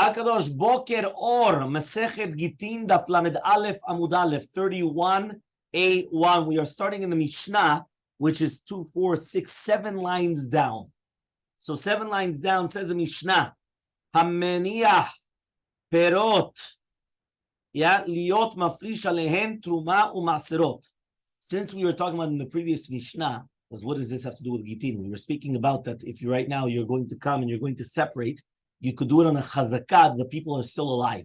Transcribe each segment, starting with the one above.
Hakadosh Boker Or, Masechet Gittin Daf Lamed Aleph Amud Aleph 31a1. We are starting in the Mishnah, which is 2, 4, 6, 7 lines down. So 7 lines down says the Mishnah, Hameniah Perot, Liot Mafrish Alehen Truma Umaserot. Since we were talking about in the previous Mishnah, was what does this have to do with Gittin? We were speaking about that if you right now you're going to come and you're going to separate, you could do it on a chazakah, the people are still alive,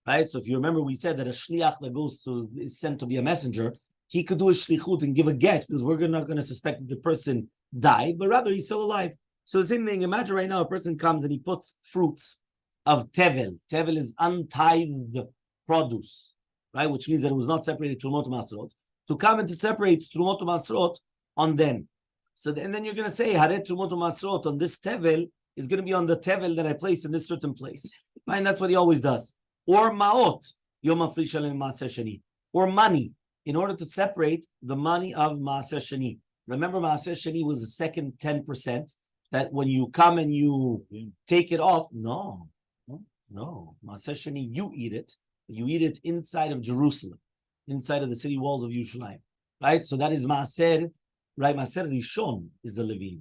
right? So if you remember, we said that a shliach that goes to, is sent to be a messenger, he could do a shlichut and give a get, because we're not going to suspect that the person died, but rather he's still alive. So the same thing, imagine right now a person comes and he puts fruits of tevel. Tevel is untithed produce, right? Which means that it was not separated trumot masrot. To come and to separate trumot masrot on them. So and then you're going to say, haret trumot masrot on this tevel is going to be on the tevel that I place in this certain place. And that's what he always does. Or ma'ot, yom mafrish alem ma'aseh sheni. Or money, in order to separate the money of ma'aseh sheni. Remember, ma'aseh sheni was the second 10%, that when you come and you take it off, no. Ma'aseh sheni, you eat it. You eat it inside of Jerusalem, inside of the city walls of Yerushalayim. Right? So that is ma'aser, right? Ma'aser rishon is the Levim.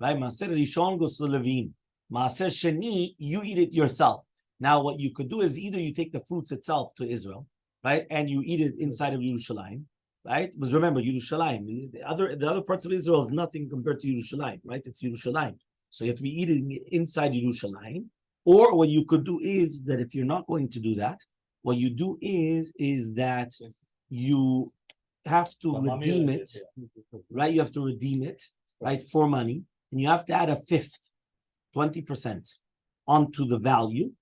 Right, Maaser Rishon goes to the Levim. Maaser Sheni, you eat it yourself. Now, what you could do is either you take the fruits itself to Israel, right, and you eat it inside of Yerushalayim, right? Because remember, Yerushalayim, the other parts of Israel is nothing compared to Yerushalayim, right? It's Yerushalayim, so you have to be eating it inside Yerushalayim. Or what you could do is that if you're not going to do that, what you do is that you have to redeem it, right? You have to redeem it, right, for money, and you have to add a fifth, 20% onto the value,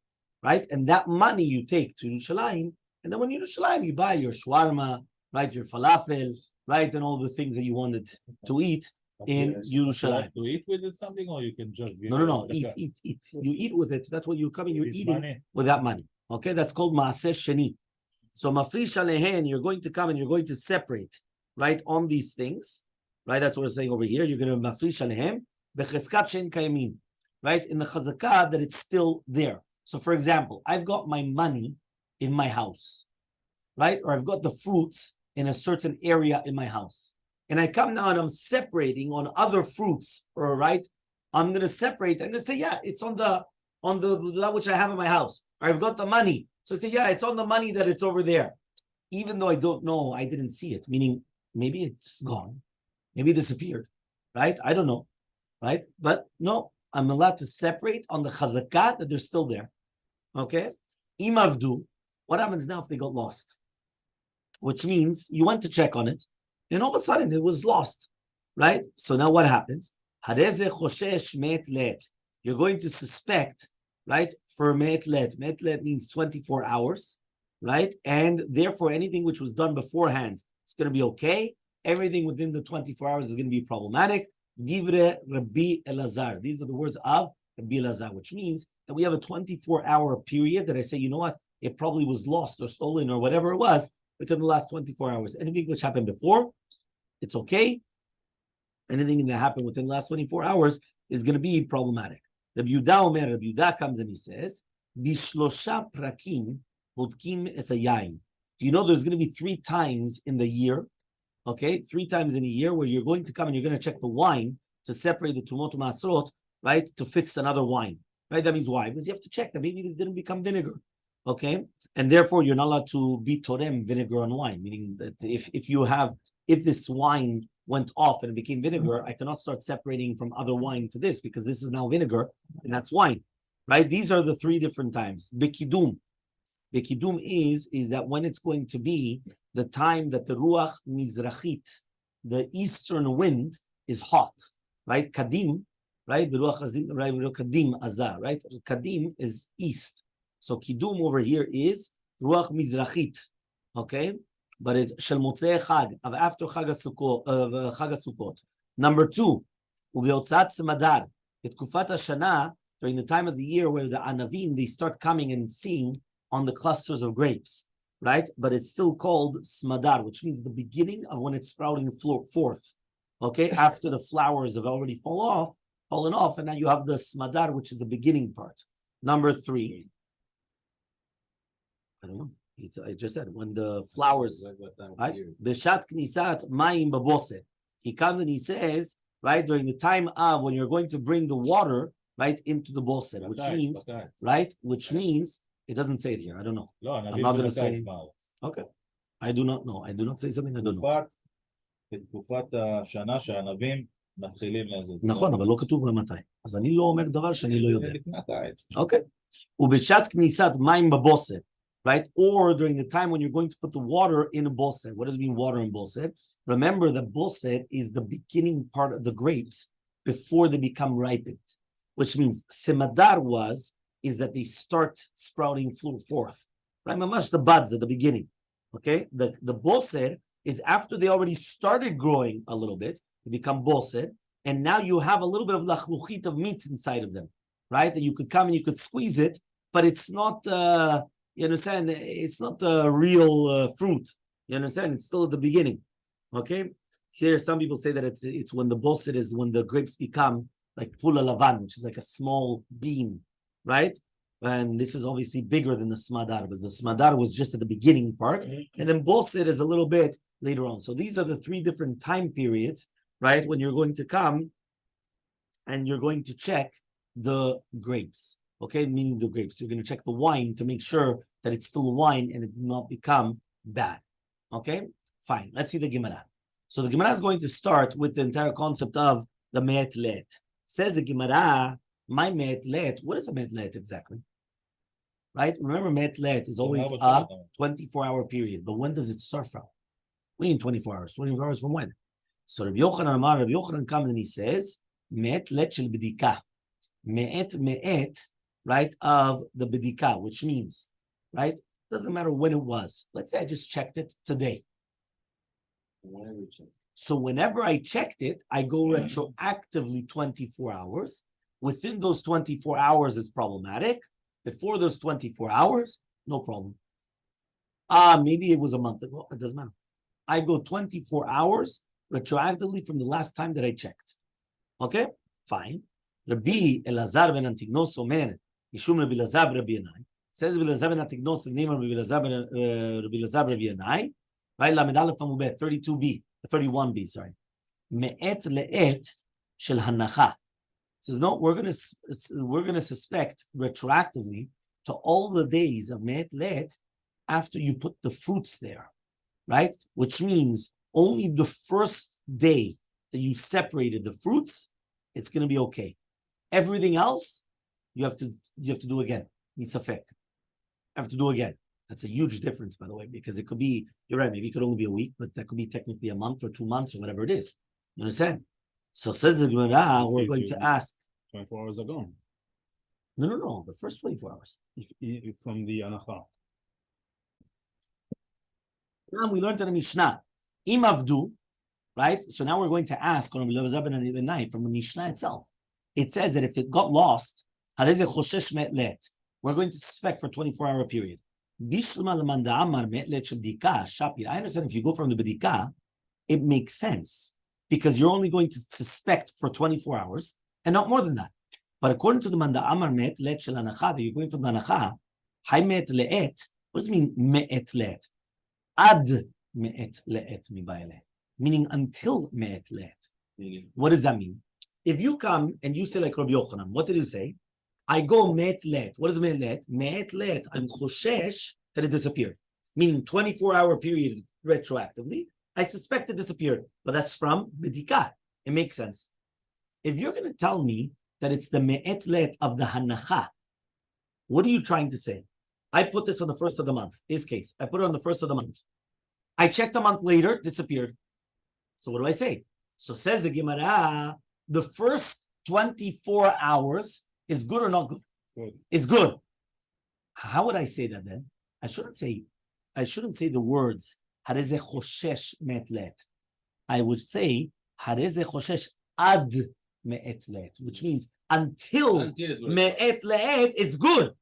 right? And that money you take to Yerushalayim, and then when you're in Yerushalayim, you buy your shawarma, right, your falafel, right, and all the things that you wanted to eat in Yerushalayim. To eat with it something, or you can just give No, eat. You eat with it. That's what you're eating money with that money. Okay, that's called Maaseh Sheni. So Mafrish Alehen, you're going to come and you're going to separate, right, on these things. Right, that's what we're saying over here. You're going to mafrish alehem becheskat shein kayimim, right? In the chazakah that it's still there. So, for example, I've got my money in my house, right? Or I've got the fruits in a certain area in my house, and I come now and I'm separating on other fruits. Or right, I'm going to separate. I'm going to say, yeah, it's on the that which I have in my house. Or I've got the money, so I say, yeah, it's on the money that it's over there, even though I don't know, I didn't see it. Meaning, maybe it's gone. Maybe it disappeared, right? I don't know, right? But no, I'm allowed to separate on the chazakah that they're still there, okay? Imavdu, what happens now if they got lost? Which means you went to check on it, and all of a sudden it was lost, right? So now what happens? Hareze choshesh me'et let. You're going to suspect, right, for me'et let. Me'et let means 24 hours, right? And therefore anything which was done beforehand, it's going to be okay. Everything within the 24 hours is going to be problematic. Divre Rabbi Elazar. These are the words of Rabbi Elazar, which means that we have a 24-hour period that I say, you know what, it probably was lost or stolen or whatever it was within the last 24 hours. Anything which happened before, it's okay. Anything that happened within the last 24 hours is going to be problematic. Rabbi Yehuda comes and he says, Bishlosha prakim bodkim et hayayin. Do you know there's going to be 3 times in the year? Okay, 3 times in a year where you're going to come and you're going to check the wine to separate the tumot masrot, right, to fix another wine, right? That means why? Because you have to check that maybe it didn't become vinegar, okay? And therefore, you're not allowed to be torem vinegar on wine, meaning that if this wine went off and it became vinegar, I cannot start separating from other wine to this because this is now vinegar and that's wine, right? These are the 3 different times. Bekidum. Bekidum is that when it's going to be the time that the ruach mizrachit, the eastern wind, is hot, right? Kadim, right? The ruach kadim azar, right? Kadim is east. So kidum over here is ruach mizrachit, okay? But it's shel motzei chag, of after chag Sukkot. Number 2, uveotzat smadar, etkufat hashana, during the time of the year where the anavim, they start coming and seeing on the clusters of grapes, right? But it's still called smadar, which means the beginning of when it's sprouting forth, okay? After the flowers have already fallen off, and now you have the smadar, which is the beginning part. Number 3, I don't know. I just said when the flowers, right? Beshat knisat mayim baboser. He comes and he says, right, during the time of when you're going to bring the water, right, into the boser, which means, right, which means it doesn't say it here. I don't know. I'm not going to say. Okay. I do not know. I do not say something I don't know. בתקופת השנה שהענבים מתחילים לאיזה. נכון, אבל לא כתוב מתי. אז אני לא אומר דבר שאני לא יודע. אוקיי. ובשעת כניסת מים בבוסר, right? Or during the time when you're going to put the water in a boser. What does it mean, water in boser? Remember that boser is the beginning part of the grapes before they become ripened, which means semadar is that they start sprouting forth, right? Mamash, the buds at the beginning, okay? The boser is after they already started growing a little bit, they become boser, and now you have a little bit of lachluchit of meats inside of them, right? That you could come and you could squeeze it, but it's not, you understand, it's not a real fruit. You understand? It's still at the beginning, okay? Here, some people say that it's when the boser is when the grapes become like pula lavan, which is like a small bean, right? And this is obviously bigger than the smadar, but the smadar was just at the beginning part, and then boser is a little bit later on. So these are the three different time periods, right? When you're going to come and you're going to check the grapes, okay? Meaning the grapes. You're going to check the wine to make sure that it's still wine and it did not become bad, okay? Fine. Let's see the Gemara. So the Gemara is going to start with the entire concept of the me'et let. Says the Gemara, my me'et let. What is a me'et let exactly? Right? Remember, me'et let is always a 24-hour period. But when does it start from? What do you mean 24 hours? 24 hours from when? So Rabbi Yochanan comes and he says, me'et let shel b'dika. Me'et, right, of the b'dika, which means, right, doesn't matter when it was. Let's say I just checked it today. So whenever I checked it, I go retroactively 24 hours. Within those 24 hours is problematic. Before those 24 hours, no problem. Maybe it was a month ago. It doesn't matter. I go 24 hours retroactively from the last time that I checked. Okay? Fine. Rabbi Elazar ben Antignos Omer, Yishum Rabbi Elazar Rabbi Yanai. Says Rabbi Elazar ben Antignos, the name of Rabbi Elazar Rabbi Yanai. Right? Lamed Aleph Amubet, 32b, 31b, sorry. Me'et le'et shel hanacha. Says, no, we're gonna suspect retroactively to all the days of me'et le'et after you put the fruits there, right? Which means only the first day that you separated the fruits, it's gonna be okay. Everything else, you have to do again. Misafek. Have to do again. That's a huge difference, by the way, because it could be, you're right, maybe it could only be a week, but that could be technically a month or 2 months or whatever it is. You understand? So says the Gemara, we're going to ask. 24 hours ago. No. The first 24 hours. If from the Anacha. Now we learned in the Mishnah. Im avdu, right? So now we're going to ask from the Mishnah itself. It says that if it got lost, we're going to suspect for a 24-hour period. I understand if you go from the bedika, it makes sense because you're only going to suspect for 24 hours and not more than that. But according to the manda amar me'et let shel hanacha, that you're going from the hanacha, hay me'et le'et. What does it mean me'et le'et? Ad me'et le'et mibayele, meaning until me'et le'et. What does that mean? If you come and you say like Rabbi Yochanan, what did you say? I go me'et let. What is me'et let? Me'et let. I'm choshesh that it disappeared. Meaning 24-hour period retroactively. I suspect it disappeared. But that's from b'dika. It makes sense. If you're going to tell me that it's the me'et let of the hanacha, what are you trying to say? I put this on the first of the month. His case. I put it on the first of the month. I checked a month later, disappeared. So what do I say? So says the Gemara, the first 24 hours is good or not good? Good. It's good. How would I say that then? I shouldn't say the words Hareze choshesh me'et let. I would say Hareze choshesh ad me'et let, which means until me'et let, it's good.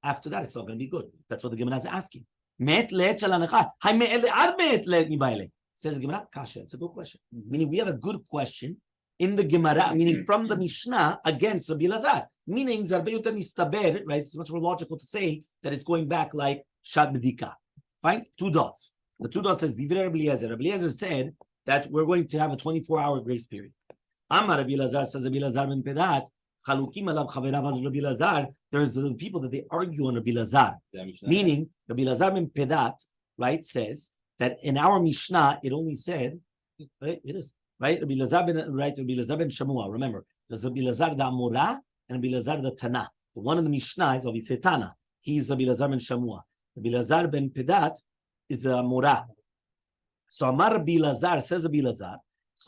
After that, it's not going to be good. That's what the Gemara is asking. Me'et let shel hanacha. Hay me'et ad me'et let mibayele. Says the Gemara, kasha. It's a good question. Meaning we have a good question in the Gemara, meaning from the Mishnah against Rabbi Elazar. Meaning, right? It's much more logical to say that it's going back like Shad Medika. Fine? 2 dots. The 2 dots says, Divrei Rabbi Eliezer. Rabbi Eliezer said that we're going to have a 24-hour grace period. Amar Rabbi Elazar says Rabbi Elazar ben Pedat, Chalukim alav chaverav al Rabbi Elazar. There's the people that they argue on Rabbi Elazar. Meaning, Rabbi Elazar ben Pedat, right, says that in our Mishnah, it only said, right, it is, right, Rabbi Elazar ben Shamua, remember, there's Rabbi Elazar the Amora and Rabbi Elazar the Tana. The one in the Mishnah is obviously Tana. He's Rabbi Elazar ben Shamua. Rabbi Elazar ben Pedat is the Amora. So Amar Rabbi Elazar, says Rabbi Elazar,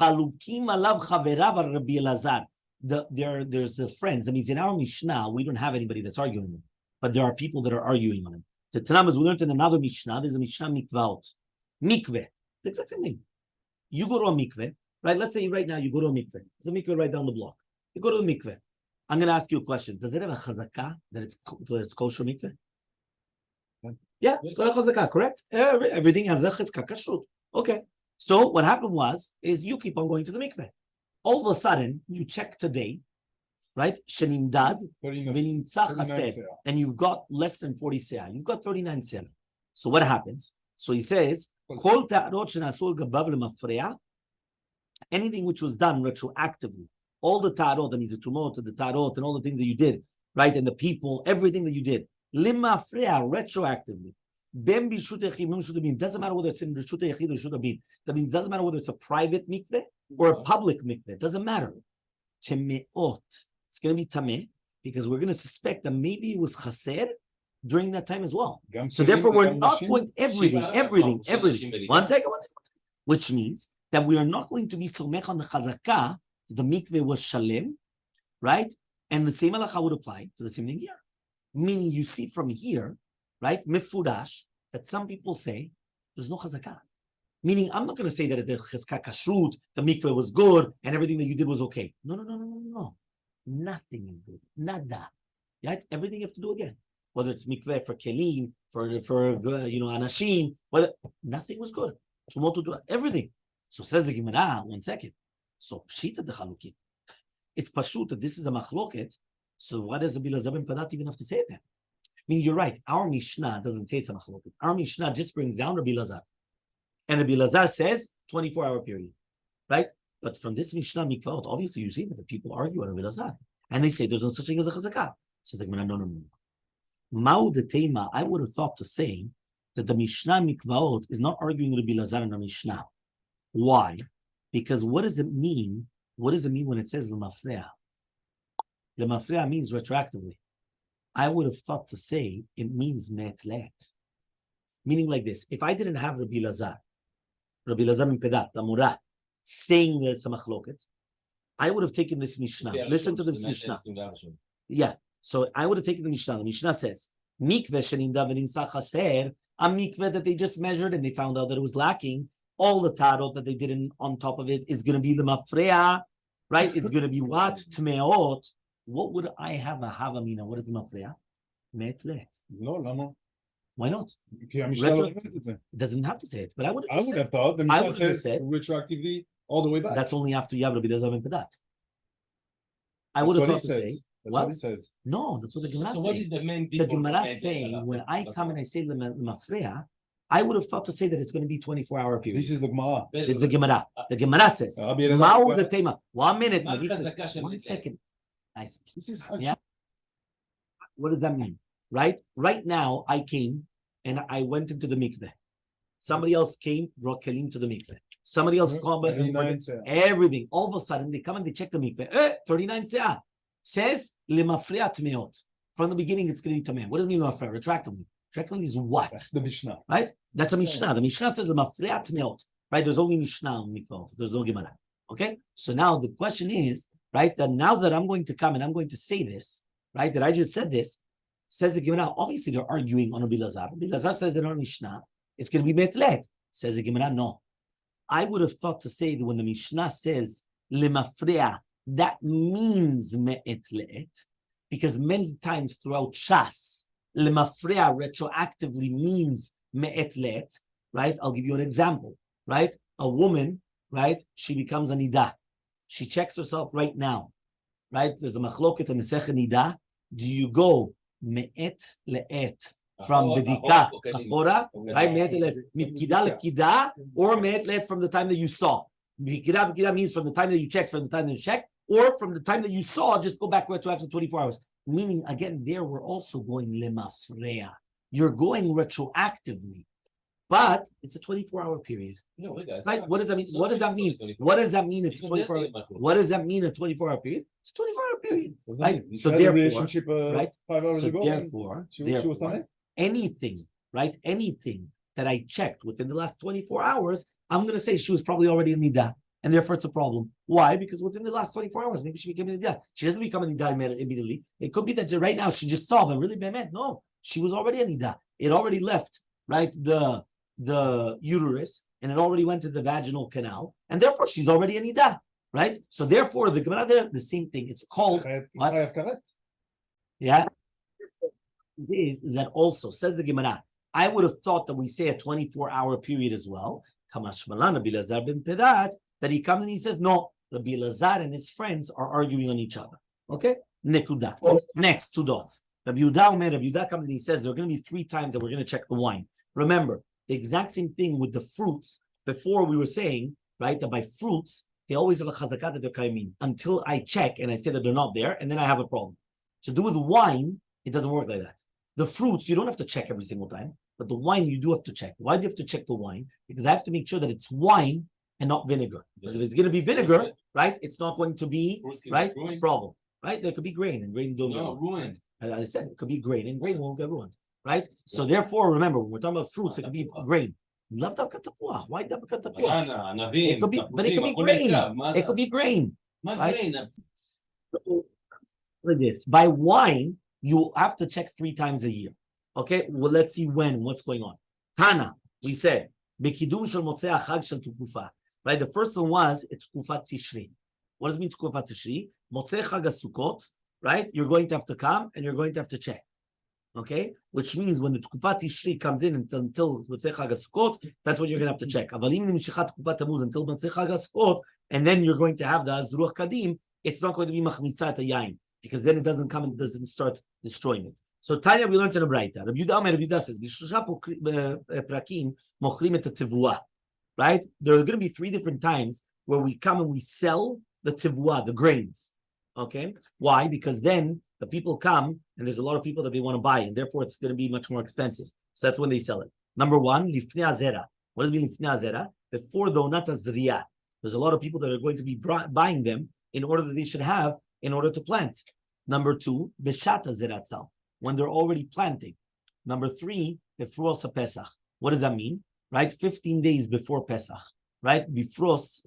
Chalukim alav chaverav al Rabbi Elazar. There's friends. That means in our Mishnah, we don't have anybody that's arguing on him. But there are people that are arguing on him. The Tanam, as we learned in another Mishnah, there's a Mishnah mikvaot. Mikveh. The exact same thing. You go to a mikveh, right? Let's say right now you go to a mikveh. There's a mikveh right down the block. You go to the mikveh. I'm going to ask you a question. Does it have a chazakah that it's kosher mikveh? Yeah, it's got a chazakah, correct? Everything has a chazakah kashrut. Okay. So what happened is you keep on going to the mikveh. All of a sudden, you check today, right? Shenimdad, and you've got less than 40 seah. You've got 39 seah. So what happens? So he says, anything which was done retroactively, all the ta'arot, that means the tumot, the ta'arot, and all the things that you did, right? And the people, everything that you did, retroactively. Doesn't matter whether it's in Reshut Yachid or Reshut Abin. That means it doesn't matter whether it's a private mikveh or a public mikveh. It doesn't matter. Temeot. It's going to be tameh because we're going to suspect that maybe it was chaser during that time as well. So therefore, we're not going everything. One second. Which means that we are not going to be somech on the chazakah that the mikveh was shalem, right? And the same halacha would apply to the same thing here. Meaning you see from here, right, mifurash, that some people say there's no chazakah. Meaning, I'm not going to say that the chazakah kashrut, the mikveh was good, and everything that you did was okay. No. Nothing is good. Nada. Right? Everything you have to do again. Whether it's mikveh for kelim, for anashim, nothing was good. Everything. So says the Gemara, 1 second. So pshita the chalukim. It's pashut that this is a machloket. So why does Rabbi Elazar ben Pedat even have to say it then? I mean, you're right. Our Mishnah doesn't say it's a machloket. Our Mishnah just brings down Rabbi Elazar. And Rabbi Elazar says 24-hour period. Right? But from this Mishnah mikvaot, obviously you see that the people argue on Rabbi Elazar. And they say there's no such thing as a chazakah. Says the Gemara, no. Ma'u de teima, I would have thought to say that the Mishnah mikvaot is not arguing Rabbi Elazar in the Mishnah. Why? Because what does it mean? What does it mean when it says l'mafreya? L'mafreya means retroactively. I would have thought to say it means me'etlet. Meaning like this: if I didn't have Rabbi Elazar ben Pedat, the Amora, saying that it's a machloket, I would have taken this Mishnah. Listen to this Mishnah. Yeah. So I would have taken the Mishnah. The Mishnah says, mikveh sheninda v'nimsa chaser, a mikveh that they just measured and they found out that it was lacking. All the tarot that they did on top of it is going to be the mafreya, right? It's going to be what? Tmeot. What would I have a havamina? What is the mafreya? Metlet. No, lama. Why not? It doesn't have to say it, but I would have thought the Mishnah says retroactively all the way back. That's only after Rabbi Elazar ben Pedat. I would have thought to say. That's what it says. No, that's what the Gemara says. So what is the main? The Gemara saying when I come and I say the mafreya, I would have thought to say that it's going to be 24-hour period. This is the Gemara. This is the Gemara. The Gemara says, Ma'u the tema. 1 minute. 1 second. This is yeah. What does that mean? Right now, I came and I went into the mikveh. Somebody else came, brought kelim to the mikveh. Somebody else came, everything. All of a sudden, they come and they check the mikveh. 39 seah. Says, lemafreya tmeot. From the beginning, it's going to be tameh. What does it mean, lemafreya? Retractively. Retractively is what? That's the Mishnah. Right? That's a Mishnah. The Mishnah says lemafreya tmeot. Right? There's only Mishnah on mikvot. There's no Gemara. Okay? So now the question is, right, that now that I'm going to come and I'm going to say this, right, that I just said this, says the Gemara, obviously they're arguing on Rabbi Elazar. Rabbi Elazar says in our Mishnah, it's going to be metlet. Says the Gemara, no. I would have thought to say that when the Mishnah says lemafreya, that means me'etlet, because many times throughout Shas, lemafreya retroactively means me'etlet, right? I'll give you an example, right? A woman, right? She becomes a nida. She checks herself right now, right? There's a machloket, a Masechet nida. Do you go me'et le'et, from bedika achora, right? Mipkida lepkida, or me'et from the time that you saw. Mipkida means from the time that you checked, from the time that you checked, or from the time that you saw, just go back retroactive 24 hours. Meaning, again, there we're also going lemafreya. You're going retroactively. But it's a 24-hour period. No, guys, right? What does that mean? What does that mean? What does that mean? It's a 24-hour. What does that mean? A 24-hour period? It's a 24-hour period. Right? So therefore, relationship, right? 5 hours so ago. Therefore, she was done. Anything, right? Anything that I checked within the last 24 hours, I'm going to say she was probably already in Nida. And therefore, it's a problem. Why? Because within the last 24 hours, maybe she became an Nida. She doesn't become an Nida immediately. It could be that right now she just saw, but really, no, she was already a Nida. It already left, right? The uterus, and it already went to the vaginal canal, and therefore she's already a nida, right? So therefore, the Gemara there, the same thing. It's called what? Yeah. Is that also says the Gemara? I would have thought that we say a 24-hour period as well. That he comes and he says no. Rabbi Elazar and his friends are arguing on each other. Okay. Nekuda. Next 2 dots. Rabbi Yehuda comes and he says there are going to be 3 times that we're going to check the wine. Remember, the exact same thing with the fruits. Before we were saying, right, that by fruits, they always have a chazakah that they're kaimin until I check and I say that they're not there, and then I have a problem. To do with wine, it doesn't work like that. The fruits, you don't have to check every single time, but the wine, you do have to check. Why do you have to check the wine? Because I have to make sure that it's wine and not vinegar. Because if it's going to be vinegar, right, it's not going to be, right, a problem. Right? There could be grain, and grain don't get ruined. As I said, it could be grain, and grain won't get ruined. Right? So therefore, remember, when we're talking about fruits, it could be grain. Why tapua? It could be, but it could be grain. It could be grain. Right? Like this. By wine, you have to check 3 times a year. Okay? Well, let's see what's going on. Tana, we said, Bekidum shel motzei achag shel tukufa. Right? The first one was, it's tukufat tishri. What does it mean tukufat tishri? Motzei chag ha-Sukkot, right? You're going to have to come and you're going to have to check. Okay, which means when the Tukufat Tishri comes in until Motzei Chag HaSukkot, that's what you're going to have to check. Until Motzei Chag HaSukkot, and then you're going to have the Azruach Kadim, it's not going to be Machmitzat Yain, because then it doesn't come and doesn't start destroying it. So Tanya, we learned in a Braita. Rabbi Yehuda says, Prakim Mochrim et Tivua. Right? There are going to be 3 different times where we come and we sell the Tivua, the grains. Okay? Why? Because then the people come, and there's a lot of people that they want to buy, and therefore it's going to be much more expensive. So that's when they sell it. Number 1, lifnei azera. What does it mean lifnei azera? Before the onat azriya. There's a lot of people that are going to be buying them in order that they should have in order to plant. Number 2, beshat azera tzal, when they're already planting. Number 3, befros Pesach. What does that mean? Right, 15 days before Pesach. Right, bifros,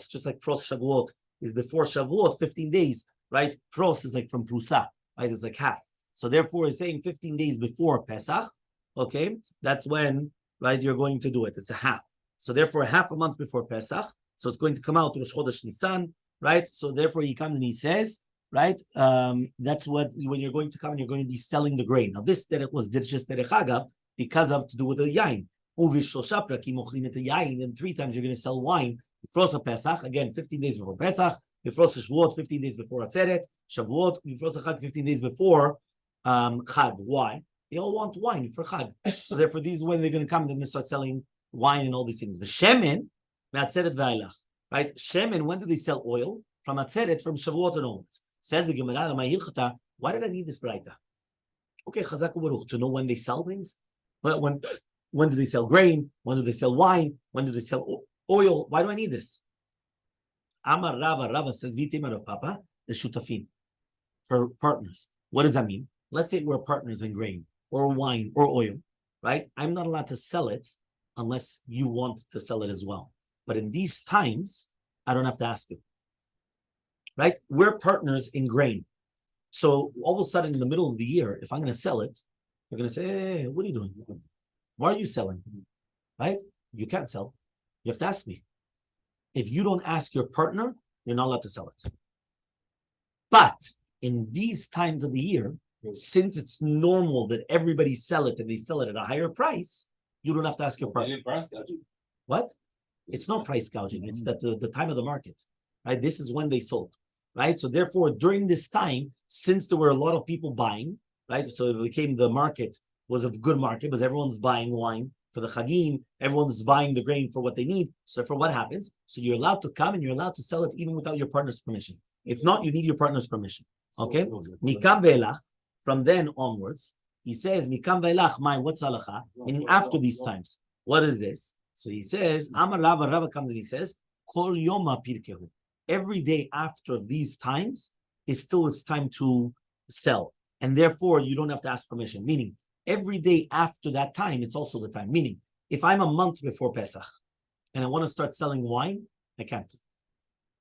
just like pros Shavuot is before Shavuot, 15 days. Right, pros is like from prusa, right? It's like half. So therefore, it's saying 15 days before Pesach. Okay, that's when, right, you're going to do it. It's a half. So therefore, half a month before Pesach. So it's going to come out to Rosh Chodesh Nisan, right? So therefore, he comes and he says, right, that's when you're going to come and you're going to be selling the grain. Now, this that it was just derech hagav because of to do with the yain. And 3 times you're going to sell wine. Before Pesach, again, 15 days before Pesach. Before Shavuot, 15 days before Atzeret. Shavuot, before Chag, 15 days before Chag. Why? They all want wine for Chag. So therefore, these when they're going to come, they're going to start selling wine and all these things. The Shemen, Atzeret v'ailach. Right? Shemen, when do they sell oil? From Atzeret, from Shavuot and onwards. Says the Gemara, why did I need this Braita? Okay, Chazak u'baruch, to know when they sell things. But when do they sell grain? When do they sell wine? When do they sell oil? Why do I need this? Amar Rava says, Vitimar of Papa, the Shutafin, for partners. What does that mean? Let's say we're partners in grain, or wine, or oil, right? I'm not allowed to sell it unless you want to sell it as well. But in these times, I don't have to ask you. Right? We're partners in grain. So all of a sudden, in the middle of the year, if I'm going to sell it, you're going to say, hey, what are you doing? Why are you selling? Right? You can't sell. You have to ask me. If you don't ask your partner, you're not allowed to sell it. But in these times of the year, since it's normal that everybody sell it and they sell it at a higher price, you don't have to ask your partner. What? It's not price gouging. It's that the time of the market, right? This is when they sold, right? So therefore, during this time, since there were a lot of people buying, right? So it became the market was a good market because everyone's buying wine for the Chagim, everyone's buying the grain for what they need. So for what happens? So you're allowed to come and you're allowed to sell it even without your partner's permission. If not, you need your partner's permission. Okay? Mikam ve'elach, from then onwards, he says, Mikam ve'elach, what's halacha? Meaning after these times. What is this? So he says, Amar Rava, Rava comes and he says, Kol yoma pirkehu. Every day after these times is still its time to sell. And therefore, you don't have to ask permission. Meaning, every day after that time, it's also the time. Meaning, if I'm a month before Pesach and I want to start selling wine, I can't.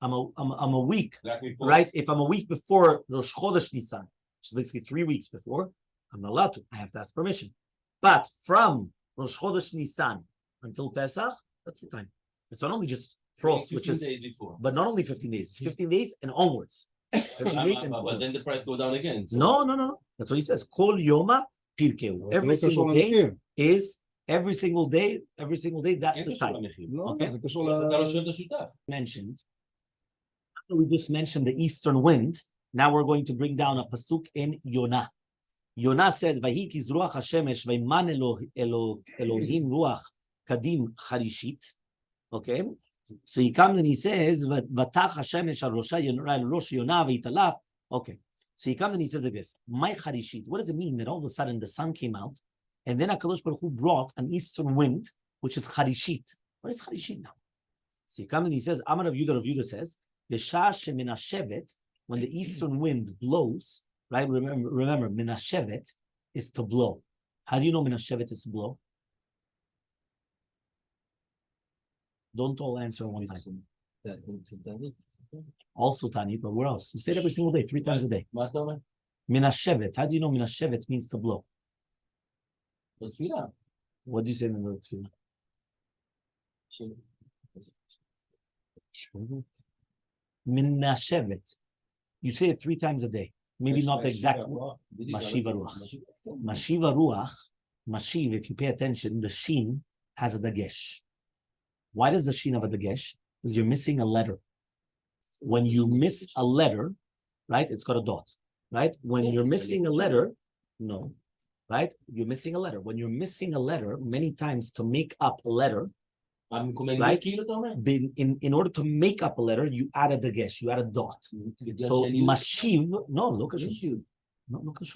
I'm a week, right? If I'm a week before Rosh Chodesh Nisan, which is basically 3 weeks before, I'm not allowed to. I have to ask permission. But from Rosh Chodesh Nisan until Pesach, that's the time. It's not only just frost, which is days before, but not only 15 days. It's 15 days and onwards. 15 days and but onwards. then the price go down again. So. No. That's what he says. Kol yoma pirkeu. Every single day is every single day. That's the time. Okay. Mentioned. We just mentioned the eastern wind. Now we're going to bring down a pasuk in Yonah. Yonah says, "Vayikis ruach hashemesh vayman Elohim ruach kadim charishit." Okay. So he comes and he says, "Vatach hashemesh al rosh Yonah v'yitalaf." Okay. So he comes and he says like this, "My charishit." What does it mean that all of a sudden the sun came out, and then HaKadosh Baruch Hu brought an eastern wind, which is charishit? What is charishit now? So he comes and he says, Amar Rav Yudah says, "B'shah sheminashevet," when the eastern wind blows, right? Remember, minashevet is to blow. How do you know minashevet is to blow? Don't all answer one time. Also Tanit, but where else? You say it every single day, 3 times a day. Minashevet. How do you know minashevet means to blow? What do you say in the tefillah? Minashevet. You say it 3 times a day. Maybe not the exact word. Mashiva ruach. Mashiva ruach. Mashiv, if you pay attention, the shin has a dagesh. Why does the shin have a dagesh? Because you're missing a letter. When you miss a letter, right, it's got a dot, right? When you're missing a letter, no, right? You're missing a letter. When you're missing a letter, many times to make up a letter, right? In order to make up a letter, you add a dagesh, you add a dot. So mashiv, no, look at no, look at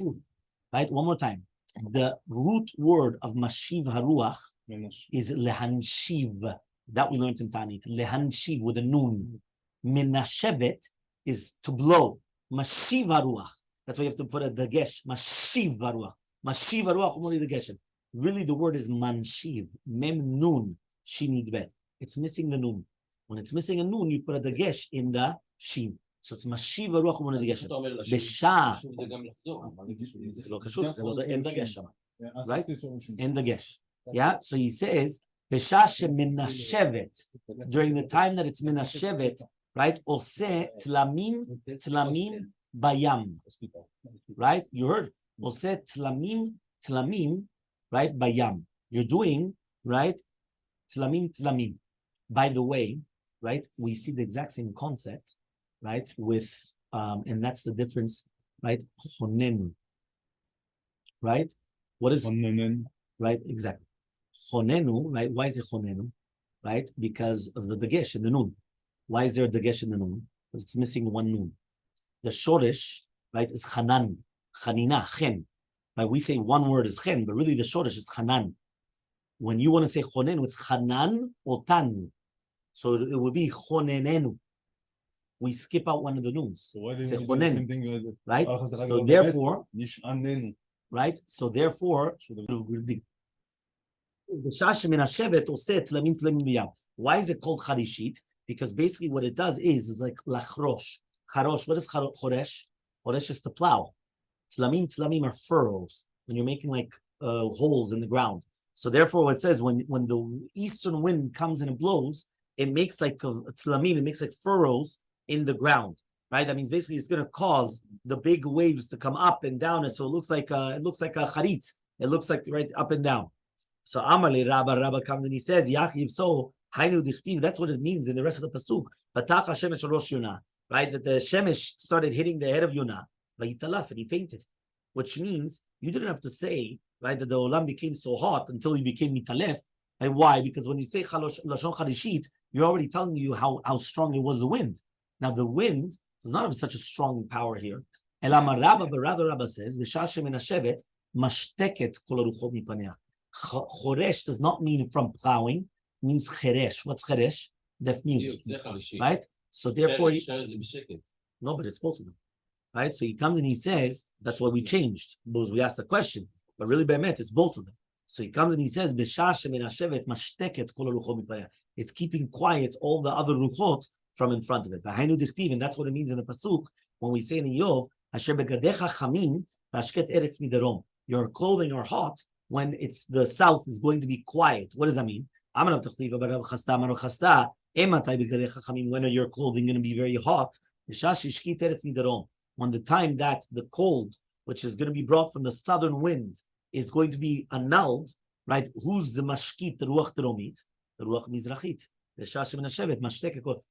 right? One more time. The root word of mashiv haruach is lehanshiv. That we learned in Tanit. Lehanshiv with a nun. Minashevet is to blow. Mashiv haruach. That's why you have to put a dagesh. Mashiv haruach. Mashiv haruach only dagesh. Really, the word is manshiv. Mem nun. Shin bet. It's missing the nun. When it's missing a nun, you put a dagesh in the shin. So it's mashiv haruach only dagesh. B'shah. זה לא קשור, זה לא אין דגש שם. Right? אין דגש. Yeah, so he says, בשעה שמנשבת, during the time that it's מנשבת, right? עושה תלמים בים. Right? You heard? עושה תלמים, right? בים. You're doing, right? תלמים. By the way, right? We see the exact same concept, right? With, and that's the difference, right? Chonenu. Right? What is Chonenu? Right? Exactly. Chonenu, right? Why is it chonenu? Right? Because of the dagesh in the nun. Why is there a dagesh in the nun? Because it's missing one nun. The shoresh, right, is chanan, chanina, chen. Right? We say one word is chen, but really the shoresh is chanan. When you want to say chonenu, it's chanan otan. So it would be chonenenu. We skip out one of the nuns. So why didn't you do the same thing? Right? So therefore, right? So therefore, why is it called charishit? Because basically what it does is like lachrosh. Charosh, what is choresh? Choresh is to plow. Tlamim are furrows. When you're making like holes in the ground. So therefore what it says, when the eastern wind comes and it blows, it makes like tlamim, it makes like furrows in the ground. Right? That means basically it's going to cause the big waves to come up and down. And so it looks like a charitz. It looks like right up and down. So Elmaleh, Rabbi comes and he says, Yachiv, so Hainu dichtiv, that's what it means in the rest of the pasuk. Batach Hashemesh al rosh Yonah, right? That the Shemesh started hitting the head of Yonah, vayitalaf, and he fainted. Which means you didn't have to say right? That the olam became so hot until he became mitalef. And why? Because when you say lashon charishit, you're already telling you how strong it was the wind. Now the wind does not have such a strong power here. Elama Rabba, but rather Rabba says, "V'shashem menashevet mashteket kol haruchot mipanea." Choresh does not mean from plowing; it means cheresh. What's cheresh? Deaf mute, right? So therefore, no, but it's both of them, right? So he comes and he says, that's why we changed, because we asked the question, but really be'emet, it's both of them. So he comes and he says, it's keeping quiet all the other ruchot from in front of it. And that's what it means in the pasuk when we say in Yov, your clothing are hot when it's the south is going to be quiet. What does that mean? When are your clothing going to be very hot? When the time that the cold, which is going to be brought from the southern wind, is going to be annulled, right? Who's the mashkit, the ruach teromit? The ruach mizrachit.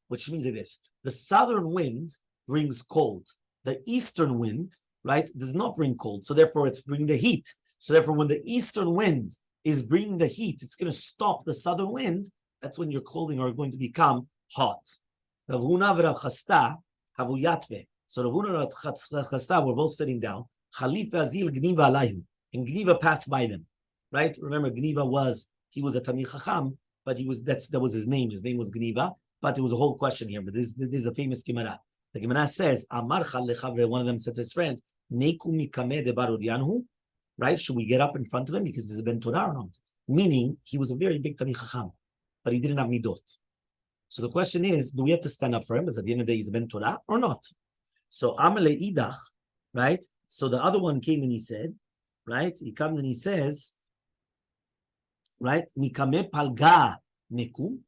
Which means this. The southern wind brings cold. The eastern wind, right, does not bring cold. So therefore, it's bringing the heat. So therefore, when the eastern wind is bringing the heat, it's going to stop the southern wind. That's when your clothing are going to become hot. Rav Huna v'Rav Chasta havu yatve. So Rav Huna and Rav Chasta were both sitting down. Chalif Oziel Gniva alayhu. And Gniva passed by them. Right? Remember, Gniva he was a Tamil Chacham, but that was his name. His name was Gniva. But there was a whole question here. But this is a famous Gemara. The Gemara says, Amar Chal lechavre, one of them said to his friend, Neku mikame de barodianhu. Right? Should we get up in front of him because this is ben Torah or not? Meaning, he was a very big Tamil Chacham, but he didn't have midot. So the question is, do we have to stand up for him? Because at the end of the day, he's ben Torah or not? So Amaleh idach, right? So the other one came and he said, right? He comes and he says, right? Mikame palga neku,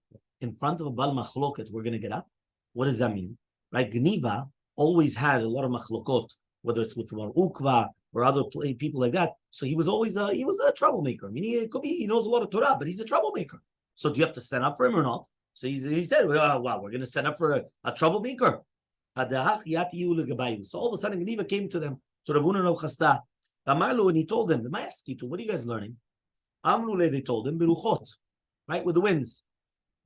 in front of a bal machloket, we're going to get up. What does that mean? Right? Gniva always had a lot of machlokot, whether it's with Ukva or other people like that. So he was always a troublemaker. I mean, he knows a lot of Torah, but he's a troublemaker. So do you have to stand up for him or not? So he said, wow, we're going to stand up for a troublemaker. So all of a sudden, Gniva came to them, to Rav Huna and Rav Chasta. And he told them, what are you guys learning? Amrule, they told him, Beruchot, right, with the winds.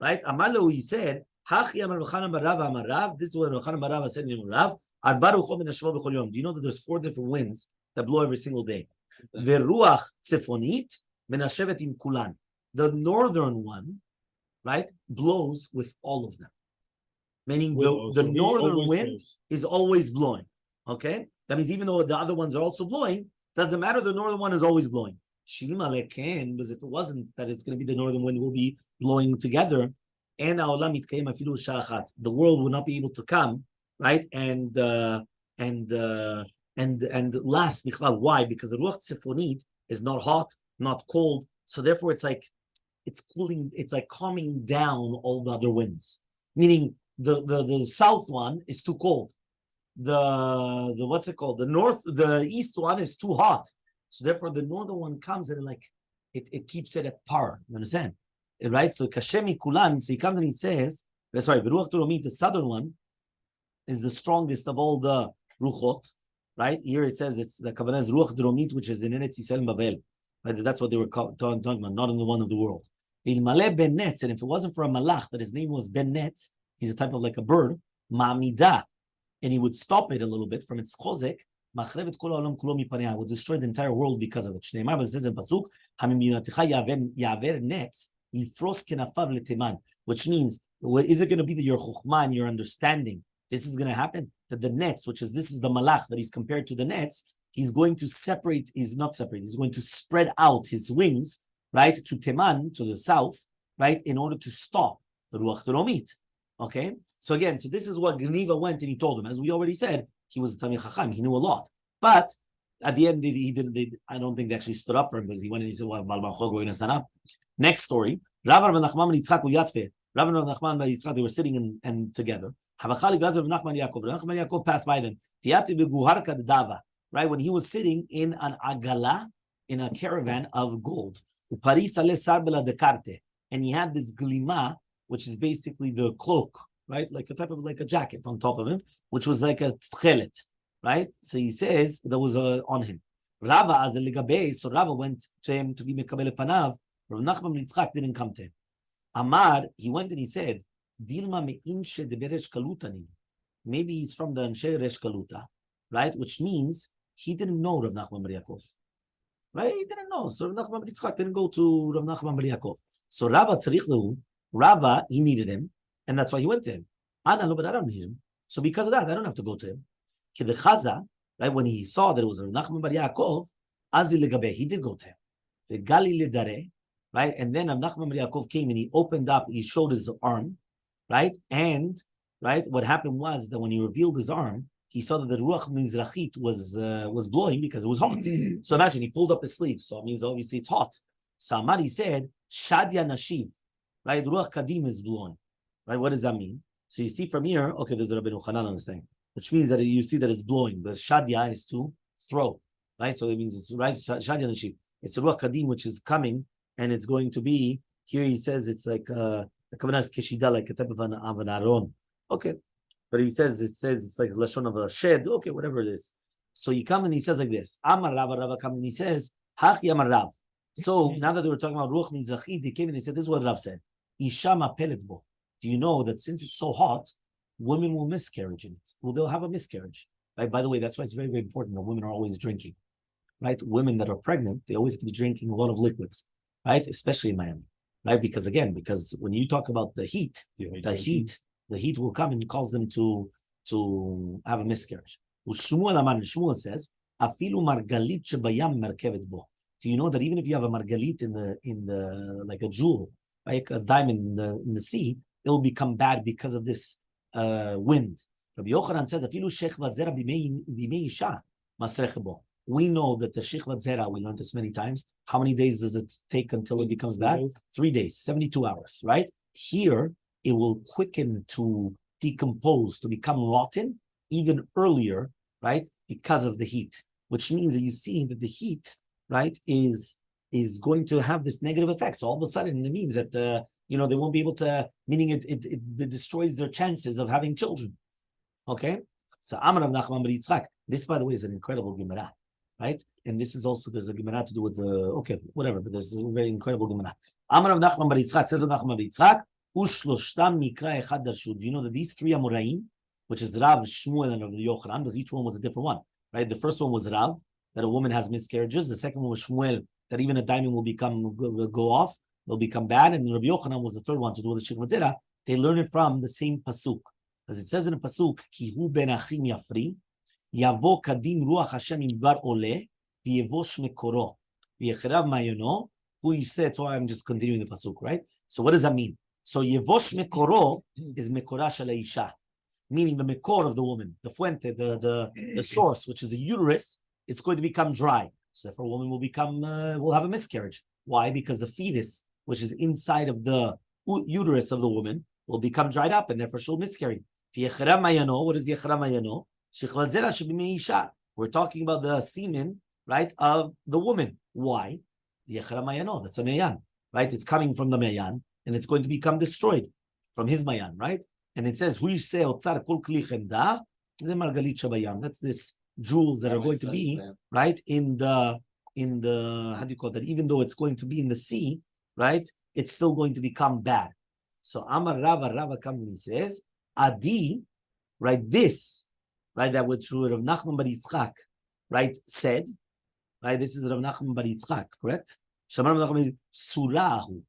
Right? Amalu, he said, this is what Rav Chanan bar Rava said in Rav. Do you know that there's 4 different winds that blow every single day? The northern one, right, blows with all of them. Meaning the northern wind is always blowing. Okay? That means even though the other ones are also blowing, doesn't matter, the northern one is always blowing. Elmaleh can, because if it wasn't that it's going to be the northern wind will be blowing together, and the world will not be able to come, right? And last. Why? Because the ruach tzifonit is not hot, not cold, so therefore it's cooling, it's like calming down all the other winds. Meaning the south one is too cold. The what's it called? The east one is too hot. So therefore, the northern one comes and it keeps it at par. You understand? Right? So Kashemi Kulan, so he comes and he says, Ruach Turomit, the southern one, is the strongest of all the Ruchot. Right? Here it says it's the Kavanah is Ruach Turomit, which is in Eretz Yisrael Bavel. Right? That's what they were talking about, not in the one of the world. Elmaleh ben Netz, and if it wasn't for a malach, that his name was ben Netz, he's a type of like a bird, Ma'amida, and he would stop it a little bit from its chozek, would destroy the entire world because of it. It says in Pasuk, which means, is it going to be that your chukhmah and your understanding, this is going to happen? That the nets, this is the malach that he's compared to the nets, he's going to he's going to spread out his wings, right, to Teman, to the south, right, in order to stop the Ruach Teromit. Okay? So this is what Gniva went and he told him. As we already said, he was a Tamil Chacham. He knew a lot. But at the end, he didn't. I don't think they actually stood up for him because he went and he said, well, we're going to stand up. Next story. Rav and Nachman and Yitzchak uyatve. Rav and Nachman and Yitzchak, they were sitting and together. Havachali Gazav of Nachman Yaakov. Nachman Yaakov passed by them. Tiati beguharka dava. Right? When he was sitting in an agala, in a caravan of gold. Uparis ale sarbela dekarte. And he had this glima, which is basically the cloak, right? Like a type of like a jacket on top of him, which was like a tchelet, right? So he says that was on him. Rava as a ligabe, so Rava went to him to be mekabel panav. Rav Nachman Yitzchak didn't come to him. Amar, he went and he said, Dilma meinshe de beresh kalutani. Maybe he's from the Anshe Resh Kaluta, right? Which means he didn't know Rav Nachman Bar Yaakov. Right? He didn't know. So Rav Nachman Bar Yitzchak didn't go to Rav Nachman Bar Yaakov. So Rava tzarich lehu, Rava, he needed him, and that's why he went to him. Ana lo, but I don't need him. So because of that, I don't have to go to him. Kidechaza, right? When he saw that it was Rav Nachman Bar Yaakov, azi legabe, he did go to him. The gali ledare, right? And then Rav Nachman Bar Yaakov came and he opened up, he showed his arm, right? And right, what happened was that when he revealed his arm, he saw that the ruach mizrachit was blowing because it was hot. So imagine he pulled up his sleeve, so it means obviously it's hot. So Amari said, Shadya Nashiv, right? Ruach Kadim is blowing, right? What does that mean? So you see from here, okay, there's a Rabbi Chanan on the saying, which means that you see that it's blowing. But Shadya is to throw, right? So it means it's right. Shadya Nashiv. It's a Ruach Kadim which is coming, and it's going to be here. He says it's like the kavanah is keshida, like a type of an aron. Okay, but he says it's like lashon of a shed. Okay, whatever it is. So he comes and he says like this. Amar Rava, Rava comes and he says, Hachi Amar Rav. So now that they were talking about ruach mizrachit, they came and they said, this is what Rav said. Ishama pelet bo. Do you know that since it's so hot, women will miscarriage in it? Well, they'll have a miscarriage. Right? By the way, that's why it's very, very important that women are always drinking. Right? Women that are pregnant, they always have to be drinking a lot of liquids. Right? Especially in Miami. Right? Because when you talk about the heat will come and cause them to have a miscarriage. Shmuel says, "Afilu margalit shebayam merkevet bo." Do you know that even if you have a margalit in the like a jewel, like a diamond in the sea, it will become bad because of this wind. Rabbi Yochanan says, "Afilu shechvat zera bimei isha masrech bo." We know that the shechvat zera, we learned this many times. How many days does it take until it becomes bad? 3 days, 72 hours, right? Here, it will quicken to decompose, to become rotten even earlier, right? Because of the heat, which means that you see that the heat, right, is going to have this negative effect. So all of a sudden, it means that they won't be able to, meaning it destroys their chances of having children. Okay, so Amar Rav Nachman Bar Yitzchak. This, by the way, is an incredible Gemara, right? And this is also there's a Gemara to do with but there's a very incredible Gemara. Amar Rav Nachman Bar Yitzchak, says Rav Nachman Bar Yitzchak. Do you know that these three Amoraim, which is Rav, Shmuel, and Rav Yochanan, because each one was a different one, right? The first one was Rav, that a woman has miscarriages. The second one was Shmuel, that even a diamond will go off, will become bad. And Rabbi Yochanan was the third one to do with the Shikvat Zera. They learn it from the same pasuk, as it says in the pasuk, Kihu ben achim yafri, yavo kadim ruach Hashem imbar ole, v'yevosh mekoro, v'yecherav mayono. Who you said? So I'm just continuing the pasuk, right? So what does that mean? So Yevosh Mekoro is Mekora Shel Isha, meaning the Mekor of the woman, the fuente, the source, which is a uterus. It's going to become dry. So therefore, a woman will have a miscarriage. Why? Because the fetus, which is inside of the uterus of the woman, will become dried up, and therefore she'll miscarry. What is Yechera Mayano? Shechvat Zera shebimei Isha. We're talking about the semen, right, of the woman. Why? Yechera Mayano. That's a Mayan, right? It's coming from the Mayan. And it's going to become destroyed from his mayan, right? And it says, that's this jewels that are going to be, right, in the how do you call that? Even though it's going to be in the sea, right, it's still going to become bad. So Amar Rava comes and he says, Adi, right, this, right, that which Rav Nachman Bar Yitzchak, right, said, right, this is Rav Nachman Bar Yitzchak, correct? Shamar Rav Nachman Surahu.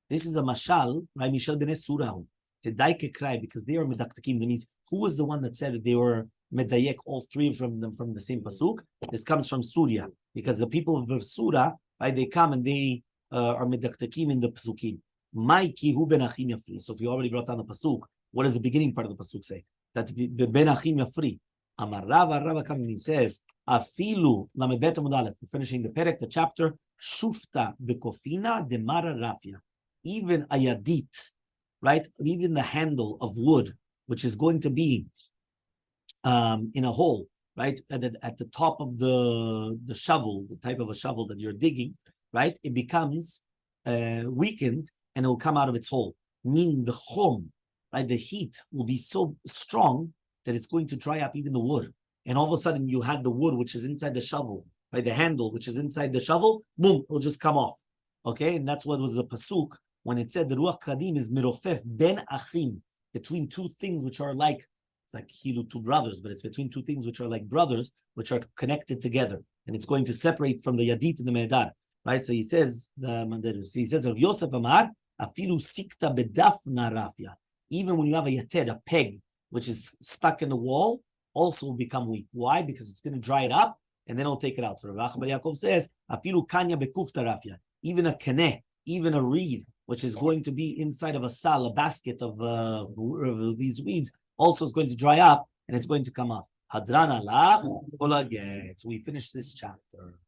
This is a mashal, right? Mishal b'nei surahu. Tedaike krai, because they are medaktakim. That means who was the one that said that they were medayek, all three from them from the same pasuk? This comes from Surya, because the people of Surah, right? They come and they are medaktakim in the pasukim. Maiki hu ben achim yafri. So if you already brought down the pasuk, what does the beginning part of the pasuk say? That ben achim yafri. Amar Rava comes and he says, afilu lamebet amud aleph. Finishing the perek, the chapter. Shufta bekofina demara rafia. Even a yadit, right? Even the handle of wood, which is going to be in a hole, right? At the top of the shovel, the type of a shovel that you're digging, right? It becomes weakened and it will come out of its hole. Meaning the chom, right? The heat will be so strong that it's going to dry up even the wood. And all of a sudden you had the wood, which is inside the shovel, by the handle, which is inside the shovel, boom, it'll just come off. Okay, and that's what was the pasuk when it said the ruach kadim is mirofef ben achim, between two things which are like, it's like two brothers, but it's between two things which are like brothers, which are connected together, and it's going to separate from the yadit and the medar, right? So he says, Rav Yosef Amar, afilu sikta bedafna rafia. Even when you have a yated, a peg, which is stuck in the wall, also will become weak. Why? Because it's going to dry it up, and then it'll take it out. So Rav Yaakov says, afilu kanya bekufta rafia. Even a kaneh, even a reed, which is going to be inside of a sal, a basket of these weeds, also is going to dry up and it's going to come off. Hadran alach, so we finish this chapter.